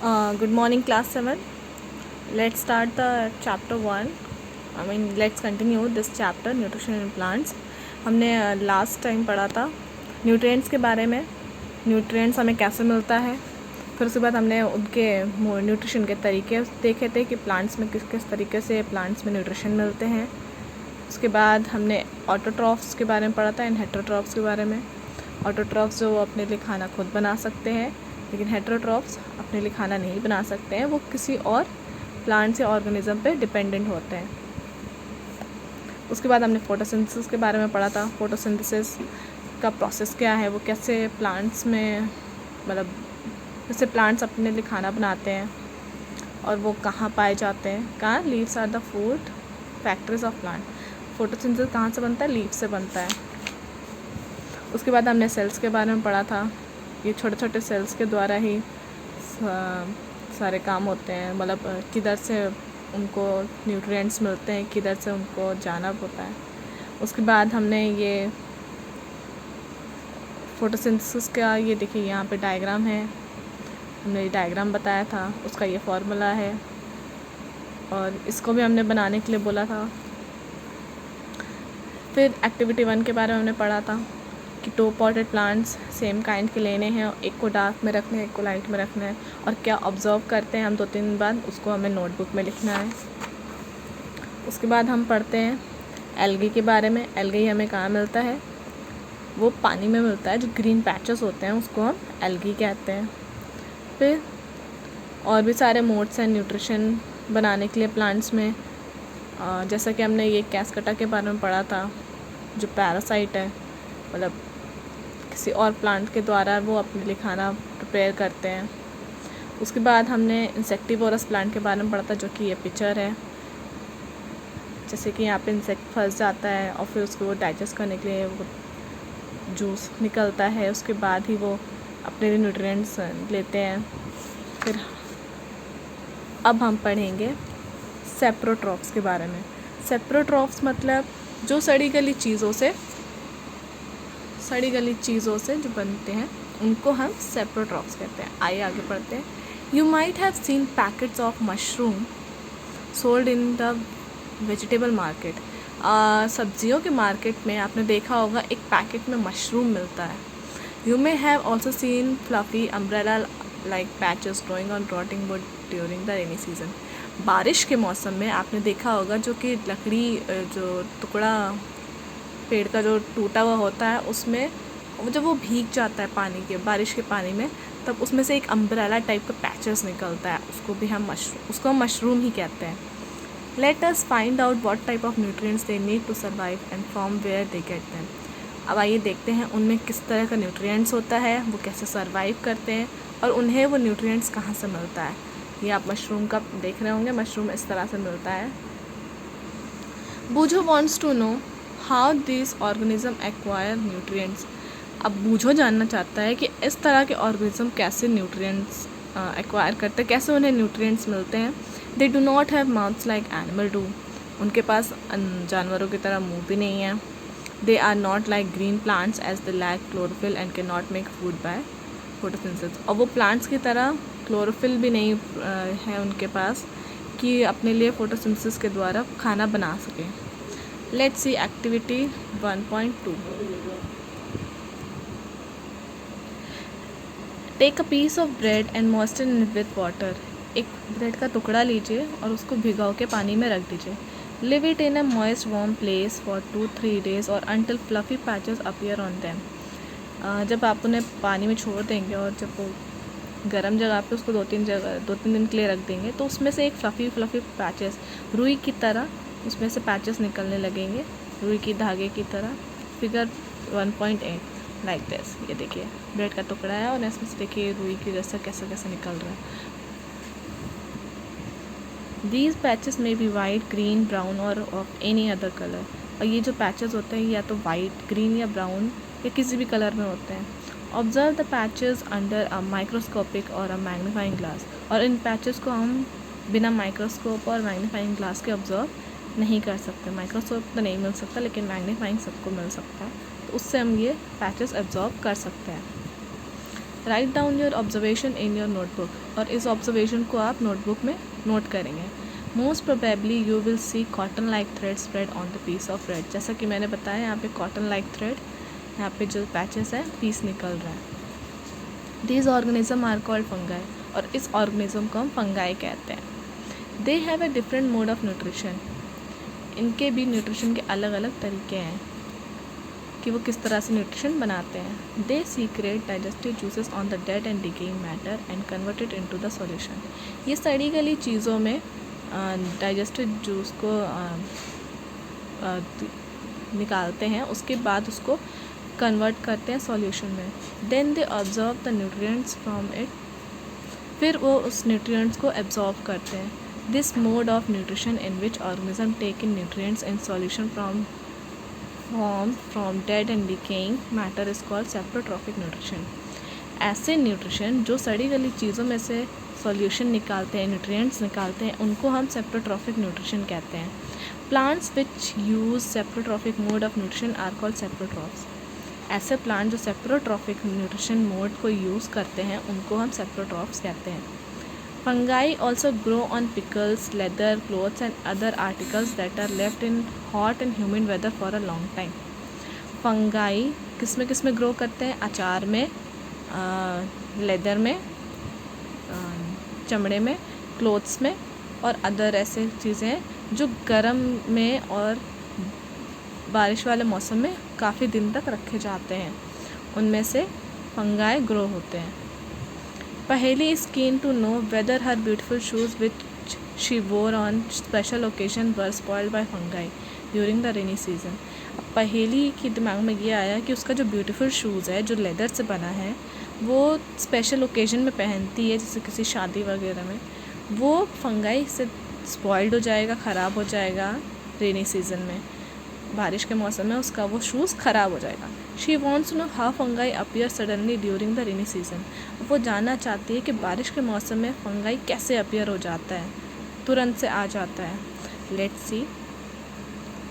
Good morning, class 7. Let's start the chapter 1. Let's continue this chapter, nutrition in plants. हमने last time पढ़ा था nutrients के बारे में, न्यूट्रिएंट्स हमें कैसे मिलता है। फिर उसके बाद हमने उनके न्यूट्रिशन के तरीके देखे थे कि प्लांट्स में किस किस तरीके से प्लांट्स में न्यूट्रिशन मिलते हैं। उसके बाद हमने ऑटोट्रॉफ्स के बारे में पढ़ा था एंड हेटरोट्रॉफ्स के बारे में। ऑटोट्रॉफ्स जो अपने लिए खाना खुद बना सकते हैं, लेकिन हेटरोट्रॉफ्स अपने लिए खाना नहीं बना सकते हैं, वो किसी और प्लांट्स या ऑर्गेनिज्म पे डिपेंडेंट होते हैं। उसके बाद हमने फोटोसिंथेसिस के बारे में पढ़ा था। फोटोसिंथेसिस का प्रोसेस क्या है, वो कैसे प्लांट्स में जैसे प्लांट्स अपने लिए खाना बनाते हैं और वो कहाँ पाए जाते हैं, कहाँ। Leaves are the food factories of plant. Photosynthesis कहाँ से बनता है? लीव से बनता है। उसके बाद हमने सेल्स के बारे में पढ़ा था। ये छोटे छोटे सेल्स के द्वारा ही सारे काम होते हैं, किधर से उनको न्यूट्रिएंट्स मिलते हैं, किधर से उनको जाना होता है। उसके बाद हमने ये फोटोसिंथेसिस का, ये देखिए यहाँ पे डायग्राम है, हमने ये डायग्राम बताया था, उसका ये फॉर्मूला है और इसको भी हमने बनाने के लिए बोला था। फिर एक्टिविटी 1 के बारे में हमने पढ़ा था कि 2 पॉटेड प्लांट्स सेम काइंड के लेने हैं, एक को डार्क में रखना है, एक को लाइट में रखना है, और क्या ऑब्जर्व करते हैं हम 2-3 दिन बाद, उसको हमें नोटबुक में लिखना है। उसके बाद हम पढ़ते हैं एल्गी के बारे में। एल्गी हमें कहाँ मिलता है? वो पानी में मिलता है, जो ग्रीन पैचेस होते हैं उसको हम एल्गी कहते हैं। फिर और भी सारे मोड्स हैं न्यूट्रिशन बनाने के लिए प्लांट्स में, जैसा कि हमने ये कैस्कटा के बारे में पढ़ा था, जो पैरासाइट है, किसी और प्लांट के द्वारा वो अपने लिए खाना प्रिपेयर करते हैं। उसके बाद हमने इंसेक्टिवोरस प्लांट के बारे में पढ़ा था, जो कि ये पिक्चर है। जैसे कि यहाँ पे इंसेक्ट फंस जाता है और फिर उसको वो डाइजेस्ट करने के लिए वो जूस निकलता है, उसके बाद ही वो अपने लिए न्यूट्रिएंट्स लेते हैं। फिर अब हम पढ़ेंगे सेप्रोट्रॉफ्स के बारे में। सेप्रोट्रॉफ्स मतलब जो सड़ी गली चीज़ों से जो बनते हैं, उनको हम सेप्रोट्रॉफ्स कहते हैं। आइए आगे पढ़ते हैं। You might have seen packets of mushroom sold in the vegetable market. सब्जियों के मार्केट में आपने देखा होगा एक पैकेट में मशरूम मिलता है। You may have also seen fluffy umbrella like patches growing on rotting would during the rainy season. बारिश के मौसम में आपने देखा होगा जो कि लकड़ी, जो टुकड़ा पेड़ का जो टूटा हुआ होता है, उसमें जब वो भीग जाता है बारिश के पानी में, तब उसमें से एक अम्ब्रेला टाइप का पैचेस निकलता है, उसको हम मशरूम ही कहते हैं। Let us find out what type of nutrients they need to survive and from where they get them. अब आइए देखते हैं उनमें किस तरह का न्यूट्रिएंट्स होता है, वो कैसे सर्वाइव करते हैं और उन्हें वो न्यूट्रिएंट्स कहाँ से मिलता है। ये आप मशरूम का देख रहे होंगे, मशरूम इस तरह से मिलता है। Boojho wants to know how this organism acquire nutrients. अब बूझो जानना चाहता है कि इस तरह के ऑर्गेनिज्म कैसे न्यूट्रिएंट्स एक्वायर करते हैं, कैसे उन्हें न्यूट्रिएंट्स मिलते हैं। They do not have mouths like animal do. उनके पास जानवरों की तरह मुंह भी नहीं है। They are not like green plants as the lack chlorophyll and can not make food by photosynthesis. और वो प्लांट्स की तरह क्लोरोफिल भी नहीं है उनके पास कि अपने लिए फोटोसिंथेसिस के द्वारा खाना बना सकें। Let's see activity 1.2। Take a piece of bread and moisten it with water. एक ब्रेड का टुकड़ा लीजिए और उसको भिगो के पानी में रख दीजिए। Live it in a moist warm place for 2-3 days और until fluffy patches appear on them. जब आप उन्हें पानी में छोड़ देंगे और जब वो गर्म जगह पे उसको 2-3 दिन के लिए रख देंगे, तो उसमें से एक फ्लफ़ी पैचेस रुई की तरह उसमें से पैचेस निकलने लगेंगे, रुई की धागे की तरह। Figure 1.8 like this. ये देखिए ब्रेड का टुकड़ा है और इसमें से देखिए रुई की जैसा कैसे कैसे निकल रहा है। दीज पैचेस में बी वाइट, ग्रीन, ब्राउन और ऑफ एनी अदर कलर। और ये जो पैचेस होते हैं या तो वाइट, ग्रीन या ब्राउन या किसी भी कलर में होते हैं। Observe the patches under a microscopic और अ मैग्नीफाइंग ग्लास। और इन पैचेस को हम बिना माइक्रोस्कोप और मैग्नीफाइंग ग्लास के ऑब्जर्व नहीं कर सकते। माइक्रोस्कोप तो नहीं मिल सकता, लेकिन मैग्नीफाइंग सबको मिल सकता है, तो उससे हम ये पैचेस ऑब्जर्व कर सकते हैं। Write down your observation in your notebook, और इस ऑब्जर्वेशन को आप नोटबुक में नोट करेंगे. Most probably you will see cotton like thread spread on the piece of thread. जैसा कि मैंने बताया यहाँ पे कॉटन लाइक थ्रेड, यहाँ पे जो पैचेस हैं पीस निकल रहा है. These organism are called fungi, और इस ऑर्गेनिज्म को हम फंगाई कहते हैं. They have a different mode of nutrition. इनके भी न्यूट्रिशन के अलग अलग तरीके हैं कि वो किस तरह से न्यूट्रिशन बनाते हैं. They secrete digestive juices on the dead and decaying matter and convert it into the solution. ये सड़ी गली चीज़ों में डाइजेस्टिव जूस को निकालते हैं, उसके बाद उसको कन्वर्ट करते हैं सॉल्यूशन में. Then they observe the nutrients from it, फिर वो उस न्यूट्रिएंट्स को एब्जॉर्ब करते हैं. This mode of nutrition in which organism take in nutrients in solution from dead and decaying matter is called saprotrophic nutrition. ऐसे nutrition जो सड़ी गली चीज़ों में से सॉल्यूशन निकालते हैं, न्यूट्रिएंट्स निकालते हैं, उनको हम सेप्रोट्रॉफिक न्यूट्रिशन कहते हैं. Plants which use saprotrophic mode of nutrition are called saprotrophs. ऐसे प्लांट जो सेप्रोट्रॉफिक न्यूट्रिशन मोड को यूज़ करते हैं उनको हम सेप्रोट्रॉफ्स कहते हैं. Fungi also grow on pickles, leather, clothes and other articles that are left in hot and humid weather for a long time. Fungi किस में ग्रो करते हैं? अचार में, लेदर में, चमड़े में, क्लोथ्स में और अदर ऐसे चीज़ें हैं जो गर्म में और बारिश वाले मौसम में काफ़ी दिन तक रखे जाते हैं, उनमें से फंगाई ग्रो होते हैं. Paheli is keen to know whether her beautiful shoes which she wore on special occasion were spoiled by fungi during the rainy season. अब पहेली की दिमाग में ये आया कि उसका जो ब्यूटीफुल शूज़ है जो लेदर से बना है वो स्पेशल ओकेजन में पहनती है, जैसे किसी शादी वगैरह में, वो फंगाई से स्पॉइल्ड हो जाएगा, ख़राब हो जाएगा. रेनी सीज़न में, बारिश के मौसम में उसका वो शूज़ ख़राब हो जाएगा. She wants to know how fungi appear suddenly during the rainy season. वो जानना चाहती है कि बारिश के मौसम में फंगाई कैसे अपीयर हो जाता है, तुरंत से आ जाता है. Let's see.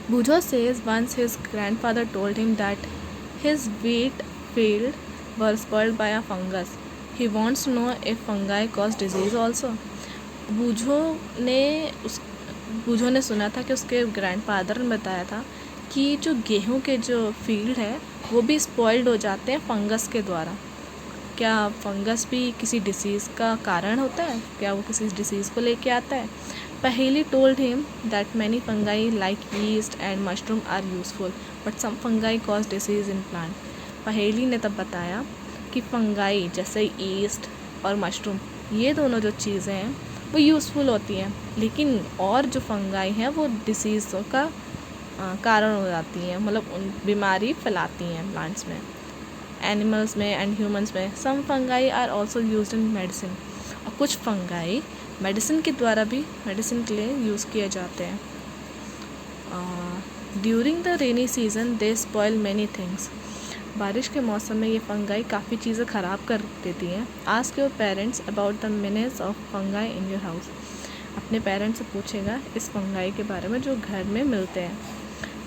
Boojho says once his grandfather told him that his wheat field were spoiled by a fungus. He wants to know if fungi cause disease also. Boojho ने सुना था कि उसके ग्रैंडफादर ने बताया था कि जो गेहूं के जो फील्ड है वो भी स्पॉइल्ड हो जाते हैं फंगस के द्वारा. क्या फंगस भी किसी डिसीज़ का कारण होता है? क्या वो किसी डिसीज़ को लेके आता है? Paheli told him that many fungi like yeast and mushroom are useful but some fungi cause disease in plant. Paheli ने तब बताया कि फंगाई जैसे ईस्ट और मशरूम, ये दोनों जो चीज़ें हैं वो यूज़फुल होती हैं, लेकिन और जो फंगाई हैं वो डिसीज़ों का कारण हो जाती हैं, मतलब उन बीमारी फैलाती हैं प्लांट्स में, एनिमल्स में एंड ह्यूमंस में. Some fungi are also used in medicine. और कुछ फंगाई मेडिसिन के द्वारा भी मेडिसिन के लिए यूज़ किए जाते हैं. During the rainy season they spoil many things. बारिश के मौसम में ये फंगाई काफ़ी चीज़ें ख़राब कर देती हैं. Ask your parents about the menace of fungi in your house. अपने पेरेंट्स से पूछेगा इस फंगाई के बारे में जो घर में मिलते हैं.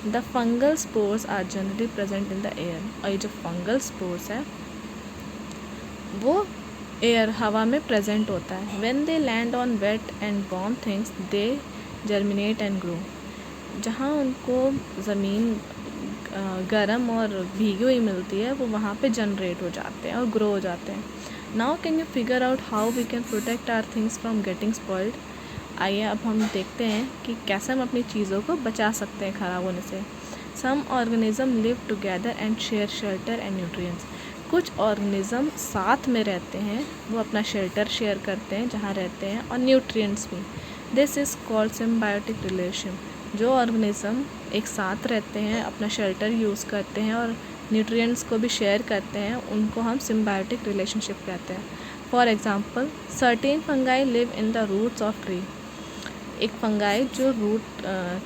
The fungal spores are generally present in the air. और ये जो फंगल स्पोर्स है वो एयर, हवा में प्रेजेंट होता है. When they land on wet and warm things they germinate and grow. जहाँ उनको ज़मीन गर्म और भीगी हुई मिलती है वो वहाँ पे जनरेट हो जाते हैं और ग्रो हो जाते हैं. Now can you figure out how we can protect our things from getting spoiled. आइए अब हम देखते हैं कि कैसे हम अपनी चीज़ों को बचा सकते हैं ख़राब होने से. Some organism live together and share shelter and nutrients. कुछ ऑर्गेनिज्म साथ में रहते हैं, वो अपना शेल्टर शेयर करते हैं जहाँ रहते हैं, और न्यूट्रिएंट्स भी. This is called symbiotic relation. जो ऑर्गेनिज्म एक साथ रहते हैं, अपना शेल्टर यूज़ करते हैं और न्यूट्रिएंट्स को भी शेयर करते हैं, उनको हम सिम्बायोटिक रिलेशनशिप कहते हैं. For example certain fungi live in the roots of tree. एक फंगाई जो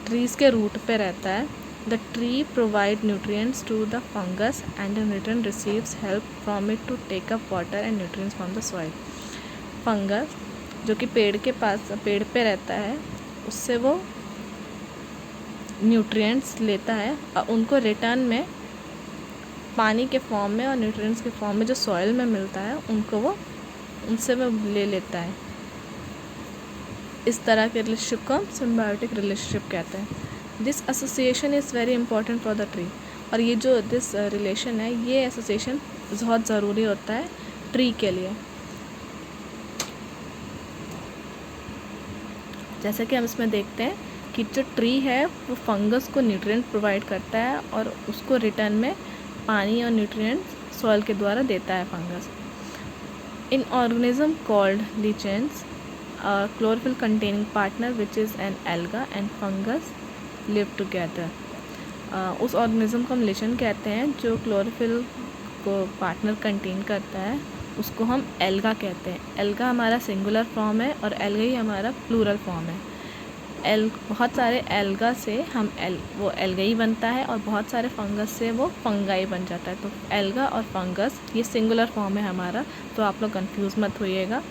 ट्रीज़ के रूट पे रहता है. The tree provide nutrients to the fungus and in return receives help from it to take up water and nutrients from the soil. Fungus जो कि पेड़ पे रहता है, उससे वो न्यूट्रिएंट्स लेता है और उनको रिटर्न में पानी के फॉर्म में और न्यूट्रिएंट्स के फॉर्म में जो सॉइल में मिलता है उनको वो उनसे वो ले लेता है। इस तरह के रिलेशनशिप को हम सिम्बायोटिक रिलेशनशिप कहते हैं। This association is very important for the tree. और ये जो दिस रिलेशन है, ये एसोसिएशन बहुत ज़रूरी होता है ट्री के लिए। जैसे कि हम इसमें देखते हैं कि जो ट्री है वो फंगस को न्यूट्रिएंट प्रोवाइड करता है और उसको रिटर्न में पानी और न्यूट्रिएंट्स सॉइल के द्वारा देता है fungus. In organism called lichens, chlorophyll containing partner which is an alga and fungus live together। उस ऑर्गेनिज्म को हम लिचन कहते हैं जो क्लोरोफिल को पार्टनर कंटेन करता है, उसको हम एल्गा कहते हैं। एल्गा हमारा सिंगुलर फॉर्म है और एल्गा ही हमारा प्लूरल फॉर्म है। बहुत सारे एल्गा से हम वो एल्गाई बनता है और बहुत सारे फंगस से वो फंगाई बन जाता है। तो एल्गा और फंगस ये सिंगुलर फॉर्म है हमारा, तो आप लोग कंफ्यूज मत होइएगा।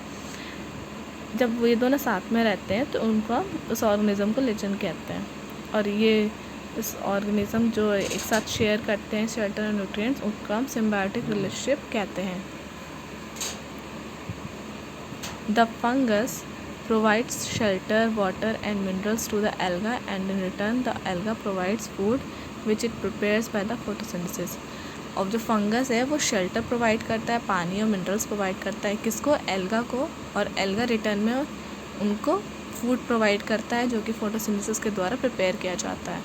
जब ये दोनों साथ में रहते हैं तो उनको उस ऑर्गेनिज्म को लिचन कहते हैं। और ये इस ऑर्गेनिज्म जो एक साथ शेयर करते हैं शेल्टर और न्यूट्रिएंट्स, उनका हम सिम्बायोटिक रिलेशनशिप कहते हैं। The fungus provides shelter, water and minerals to the alga, and in return the alga provides food which it prepares by the photosynthesis। और जो फंगस है वो शेल्टर प्रोवाइड करता है, पानी और मिनरल्स प्रोवाइड करता है किसको, एल्गा को, और एल्गा रिटर्न में उनको फूड प्रोवाइड करता है जो कि फोटोसिंथेसिस के द्वारा प्रिपेयर किया जाता है।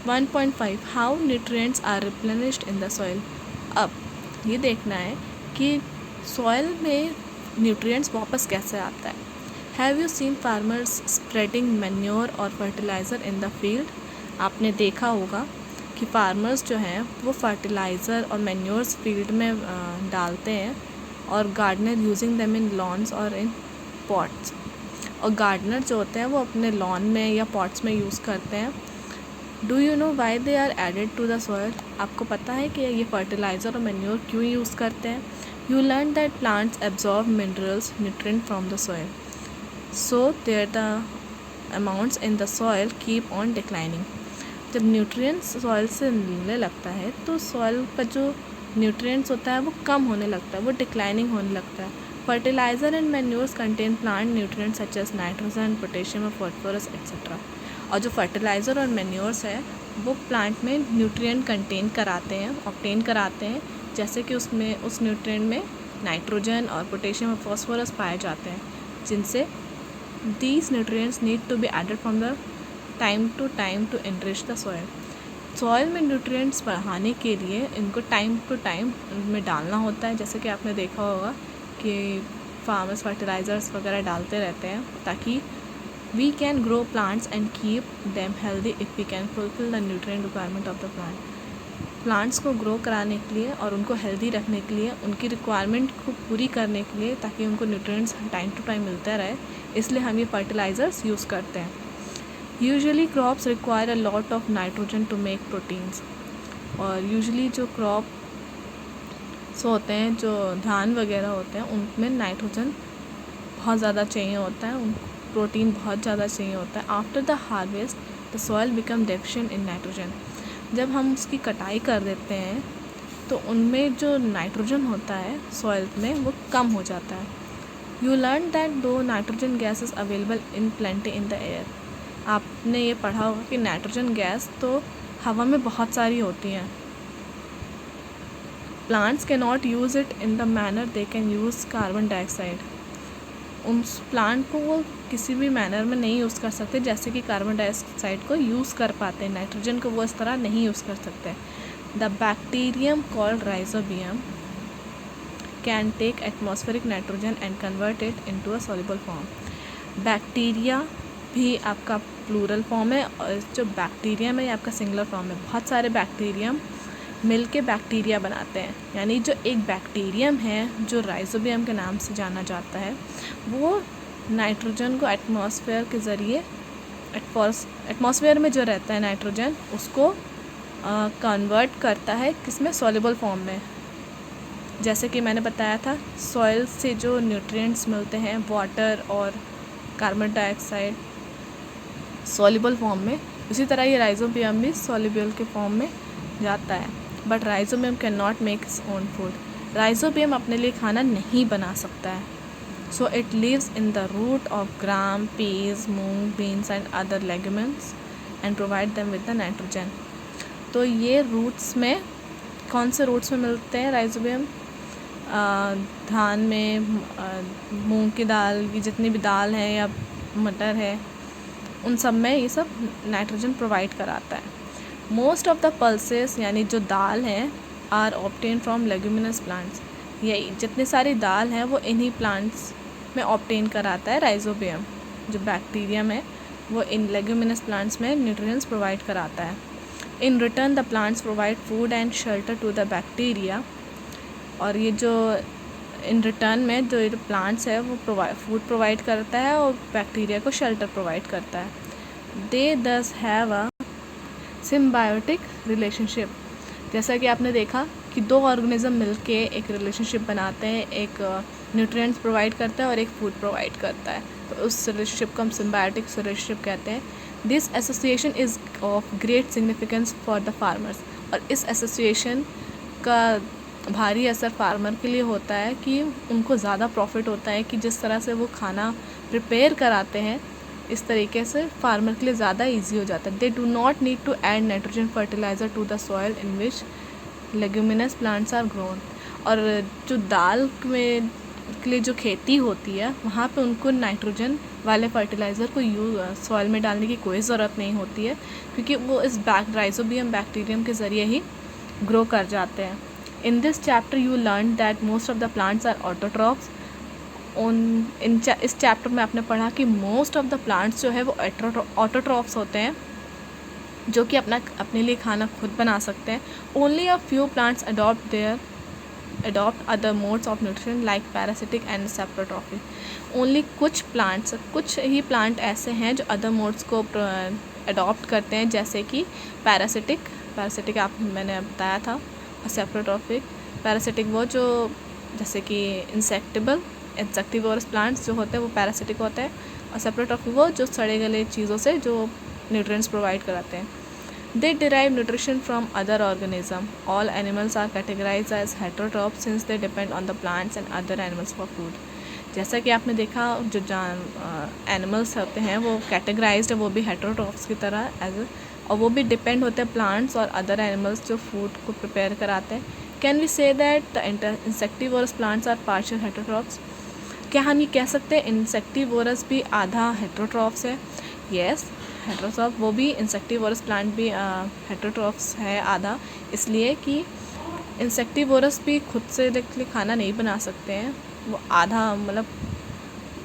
1.5 how nutrients are replenished in the soil. अब ये देखना है कि सॉइल में न्यूट्रिएंट्स वापस कैसे आता है। Have you seen farmers spreading manure और फर्टिलाइज़र इन द फील्ड। आपने देखा होगा कि फार्मर्स जो हैं वो फर्टिलाइज़र और मैन्योर्स फील्ड में डालते हैं, और gardener using them in lawns और इन पॉट्स। और गार्डनर जो होते हैं वो अपने लॉन में या पॉट्स में यूज़ करते हैं। Do you know why they are added to the soil. आपको पता है कि ये फर्टिलाइज़र और मैन्योर क्यों यूज़ करते हैं। You learn that plants absorb minerals, nutrients from the soil, so there the amounts in the soil keep on declining। जब न्यूट्रिएंट्स सॉइल से मिलने लगता है तो सॉइल का जो न्यूट्रिएंट्स होता है वो कम होने लगता है, वो डिक्लाइनिंग होने लगता है। Fertiliser and manures contain plant nutrients such as nitrogen, potassium और फॉस्फोरस एक्सेट्रा। और जो फर्टिलाइज़र और मैन्योर्स है वो प्लांट में न्यूट्रिएंट कंटेन कराते हैं, ऑब्टेन कराते हैं, जैसे कि उसमें उस न्यूट्रिएंट में नाइट्रोजन और पोटेशियम और फॉस्फोरस पाए जाते हैं, जिनसे these nutrients need to be added from the time to enrich the soil. Soil में न्यूट्रिएंट्स बढ़ाने के लिए इनको टाइम टू टाइम उनमें डालना होता है। जैसे कि आपने देखा होगा कि फार्मर्स फर्टिलाइज़र्स वगैरह डालते रहते हैं ताकि we can grow plants and keep them healthy if we can fulfil the nutrient requirement of the plant. Plants को ग्रो कराने के लिए और उनको हेल्दी रखने के लिए, उनकी रिक्वायरमेंट को पूरी करने के लिए, ताकि उनको न्यूट्रिएंट्स टाइम टू टाइम मिलता रहे, इसलिए हम ये फर्टिलाइज़र्स यूज़ करते हैं। Usually crops require a lot of nitrogen to make proteins. और यूजुअली जो क्रॉप्स होते हैं, जो धान वगैरह होते हैं, उनमें नाइट्रोजन बहुत ज़्यादा चाहिए होता है, उनको प्रोटीन बहुत ज़्यादा चाहिए होता है। After the harvest the soil become deficient in nitrogen. जब हम उसकी कटाई कर देते हैं तो उनमें जो नाइट्रोजन होता है सॉइल में वो कम हो जाता है। यू लर्न दैट दो nitrogen gas is available in plenty in the air. आपने ये पढ़ा होगा कि नाइट्रोजन गैस तो हवा में बहुत सारी होती हैं। Plants can not use it in the manner they can use carbon dioxide. उस प्लांट को वो किसी भी मैनर में नहीं यूज़ कर सकते जैसे कि कार्बन डाइऑक्साइड को यूज़ कर पाते हैं, नाइट्रोजन को वो इस तरह नहीं यूज़ कर सकते। The bacterium called rhizobium can take atmospheric nitrogen and convert it into a soluble form. Bacteria भी आपका प्लूरल फॉर्म है और जो बैक्टीरियम है ये आपका सिंगुलर फॉर्म है। बहुत सारे बैक्टीरियम मिल के बैक्टीरिया बनाते हैं, यानी जो एक बैक्टीरियम है जो राइजोबियम के नाम से जाना जाता है, वो नाइट्रोजन को एटमॉस्फेयर के ज़रिए, एटमॉस्फेयर में जो रहता है नाइट्रोजन, उसको कन्वर्ट करता है किसमें, सॉल्युबल फॉर्म में। जैसे कि मैंने बताया था सॉइल से जो न्यूट्रिएंट्स मिलते हैं, वाटर और कार्बन डाइऑक्साइड सॉल्युबल फॉर्म में, उसी तरह ये राइजोबियम भी सॉल्युबल के फॉर्म में जाता है। But Rhizobium can not make its own food. Rhizobium अपने लिए खाना नहीं बना सकता है. So it lives in the root of gram, peas, moong, beans and other legumes and provide them with the nitrogen. तो ये रूट्स में, कौन से रूट्स में मिलते हैं राइजोबियम? धान में, मूंग की दाल, ये जितनी भी दाल है या मटर है, उन सब में ये सब नाइट्रोजन प्रोवाइड कराता है. मोस्ट ऑफ द पल्सेस यानी जो दाल हैं are obtain from leguminous plants. यही जितनी सारी दाल हैं वो इन्हीं प्लांट्स में ऑब्टेन कराता है राइजोबियम. जो बैक्टीरियम है वो इन लेग्यूमिनस प्लांट्स में न्यूट्रिएंट्स प्रोवाइड कराता है. In return the plants provide food and shelter to the bacteria. और ये जो इन रिटर्न में जो प्लांट्स है वो फूड प्रोवाइड करता है और बैक्टीरिया को शेल्टर प्रोवाइड करता है. दे दस हैव अ सिम्बायोटिक रिलेशनशिप. जैसा कि आपने देखा कि दो ऑर्गेनिज्म मिलके एक रिलेशनशिप बनाते हैं, एक न्यूट्रिएंट्स प्रोवाइड करता है और एक फूड प्रोवाइड करता है. तो उस रिलेशनशिप को हम सिम्बायोटिक रिलेशनशिप कहते हैं. This association is of great significance for the farmers. और इस एसोसिएशन का भारी असर फार्मर के लिए होता है कि उनको ज़्यादा प्रॉफिट होता है कि जिस तरह से वो खाना प्रिपेयर कराते हैं इस तरीके से फार्मर के लिए ज़्यादा इजी हो जाता है. They do not need to add nitrogen fertiliser to the soil in which leguminous plants are grown. और जो दाल में के लिए जो खेती होती है वहाँ पे उनको नाइट्रोजन वाले फर्टिलाइज़र को सॉइल में डालने की कोई ज़रूरत नहीं होती है, क्योंकि वो इस राइजोबियम बैक्टीरियम के ज़रिए ही ग्रो कर जाते हैं. In this chapter you learned that most of the plants are autotrophs. इस चैप्टर में आपने पढ़ा कि मोस्ट ऑफ द प्लांट्स जो है वो ऑटोट्रॉफ्स होते हैं, जो कि अपने लिए खाना खुद बना सकते हैं. Only a few plants adopt other modes of nutrition like parasitic and saprotrophy. Only कुछ ही प्लांट ऐसे हैं जो अदर मोड्स को अडॉप्ट करते हैं, जैसे कि पैरासिटिक मैंने बताया था, और सेप्रोट्रॉफिक. पैरासिटिक वो जो जैसे कि इंसेक्टिवोरस प्लांट्स जो होते हैं वो पैरासिटिक होते हैं, और सेप्रोट्रॉफिक वो जो सड़े गले चीज़ों से जो न्यूट्रिएंट्स प्रोवाइड कराते हैं. They derive nutrition from other organism. All animals are categorized as heterotrophs since they depend on the plants and other animals for food. जैसा कि आपने देखा जो एनिमल्स होते हैं वो कैटेगराइज्ड है, वो भी हेटेरोट्रॉफ्स की तरह और वो भी डिपेंड होते हैं प्लांट्स और अदर एनिमल्स जो फूड को प्रिपेयर कराते हैं. Can we say that the insectivorous plants are partial heterotrophs. क्या हम ये कह सकते हैं इंसेक्टिवोरस भी आधा हेटेरोट्रॉफ्स है? यस, हेटेरोट्रॉफ वो भी इंसेक्टिवोरस प्लांट भी हेटेरोट्रॉफ्स है आधा, इसलिए कि इंसेक्टिवोरस भी खुद से खाना नहीं बना सकते हैं. वो आधा मतलब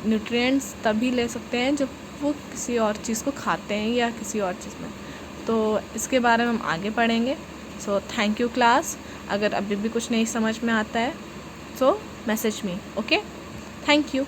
न्यूट्रिएंट्स तभी ले सकते हैं जब वो किसी और चीज़ को खाते हैं या किसी और चीज़ में. तो इसके बारे में हम आगे पढ़ेंगे. So thank you class. अगर अभी भी कुछ नहीं समझ में आता है so message me. Okay, thank you.